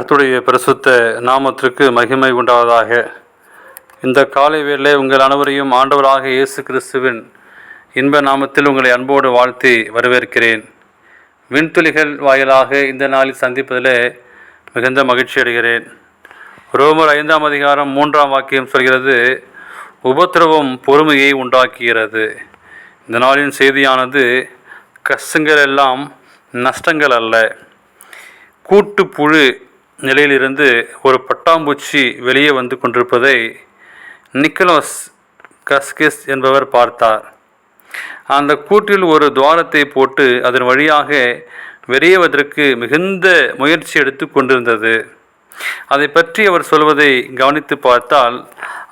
கர்த்தருடைய பரிசுத்த நாமத்திற்கு மகிமை உண்டாவதாக. இந்த காலை வேளை உங்கள் அனைவரையும் ஆண்டவராக இயேசு கிறிஸ்துவின் இன்ப நாமத்தில் உங்களை அன்போடு வாழ்த்தி வரவேற்கிறேன். விண்துளிகள் வாயிலாக இந்த நாளில் சந்திப்பதில் மிகுந்த மகிழ்ச்சி அடைகிறேன். ரோமர் 5ஆம் அதிகாரம் 3ஆம் வாக்கியம் சொல்கிறது, உபத்திரவம் பொறுமையை உண்டாக்குகிறது. இந்த நாளின் செய்தியானது, கஷ்டங்கள் எல்லாம் நஷ்டங்கள் அல்ல. கூட்டுப்புழு நிலையிலிருந்து ஒரு பட்டாம்பூச்சி வெளியே வந்து கொண்டிருப்பதை நிக்கோலஸ் கஸ்கிஸ் என்பவர் பார்த்தார். அந்த கூட்டில் ஒரு துவாரத்தை போட்டு அதன் வழியாக வெளியேவதற்கு மிகுந்த முயற்சி எடுத்து கொண்டிருந்தது. அதை பற்றி அவர் சொல்வதை கவனித்து பார்த்தால்,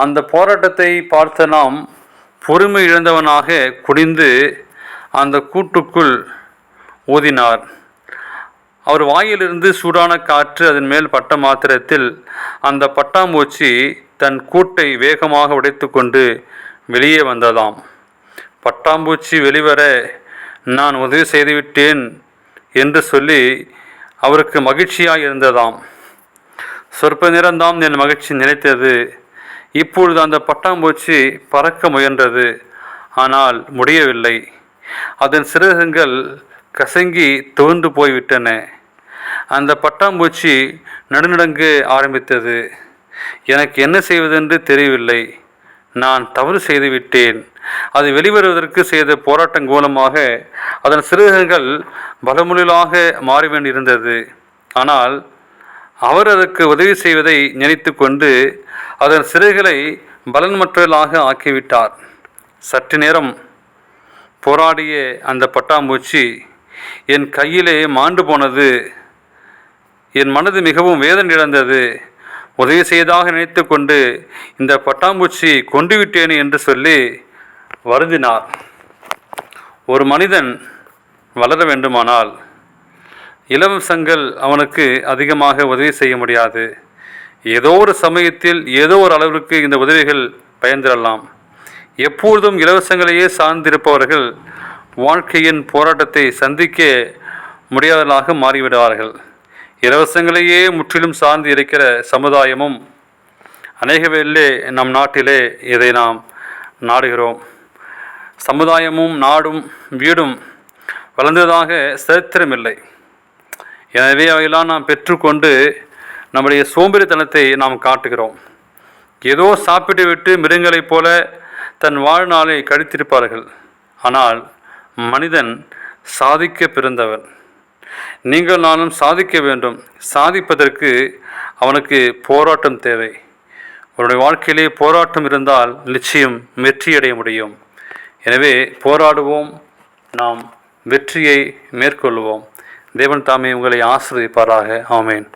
அந்த போராட்டத்தை பார்த்த நாம் பொறுமை இழந்தவனாக குனிந்து அந்த கூட்டுக்குள் ஊதினார். அவர் வாயிலிருந்து சூடான காற்று அதன் மேல் பட்ட மாத்திரத்தில் அந்த பட்டாம்பூச்சி தன் கூட்டை வேகமாக உடைத்து கொண்டு வெளியே வந்ததாம். பட்டாம்பூச்சி வெளிவர நான் உதவி செய்துவிட்டேன் என்று சொல்லி அவருக்கு மகிழ்ச்சியாக இருந்ததாம். சொற்ப நேரம்தான் என் மகிழ்ச்சி நிலைத்தது. இப்பொழுது அந்த பட்டாம்பூச்சி பறக்க முயன்றது, ஆனால் முடியவில்லை. அதன் சிறகுகள் கசங்கி துவண்டு போய்விட்டன. அந்த பட்டாம்பூச்சி நடுநடுங்க ஆரம்பித்தது. எனக்கு என்ன செய்வதென்று தெரியவில்லை. நான் தவறு செய்துவிட்டேன். அது வெளிவருவதற்கு செய்த போராட்டம் மூலமாக அதன் சிறகுகள் பலமுள்ளாக மாற வேண்டியிருந்தது. ஆனால் அவர் அதற்கு உதவி செய்வதை நினைத்து கொண்டு அதன் சிறகுகளை பலன்மற்றதாக ஆக்கிவிட்டார். சற்று நேரம் போராடிய அந்த பட்டாம்பூச்சி என் கையிலே மாண்டு போனது. என் மனது மிகவும் வேதனை இழந்தது. உதவி செய்ததாக நினைத்து கொண்டு இந்த பட்டாம்பூச்சி கொண்டு விட்டேன் என்று சொல்லி வருந்தினார். ஒரு மனிதன் வளர வேண்டுமானால் இலவசங்கள் அவனுக்கு அதிகமாக உதவி செய்ய முடியாது. ஏதோ ஒரு சமயத்தில் ஏதோ ஒரு அளவிற்கு இந்த உதவிகள் பயந்திரலாம். எப்பொழுதும் இலவசங்களையே சார்ந்திருப்பவர்கள் வாழ்க்கையின் போராட்டத்தை சந்திக்க முடியாதவர்களாக மாறிவிடுவார்கள். இலவசங்களையே முற்றிலும் சார்ந்து இருக்கிற சமுதாயமும் அநேகவேளை நம் நாட்டிலே இதை நாம் நாடுகிறோம். சமுதாயமும் நாடும் வீடும் வளர்ந்ததாக சரித்திரமில்லை. எனவே அவையெல்லாம் நாம் பெற்றுக்கொண்டு நம்முடைய சோம்பேறித்தனத்தை நாம் காட்டுகிறோம். ஏதோ சாப்பிட்டு விட்டு மிருகங்களைப் போல தன் வாழ்நாளை கழித்திருப்பார்கள். ஆனால் மனிதன் சாதிக்க பிறந்தவன். நீங்கள் நானும் சாதிக்க வேண்டும். சாதிப்பதற்கு அவனுக்கு போராட்டம் தேவை. அவருடைய வாழ்க்கையிலே போராட்டம் இருந்தால் நிச்சயம் வெற்றியடைய முடியும். எனவே போராடுவோம், நாம் வெற்றியை மேற்கொள்வோம். தேவன் தாமே உங்களை ஆசீர்வதிப்பாராக. ஆமேன்.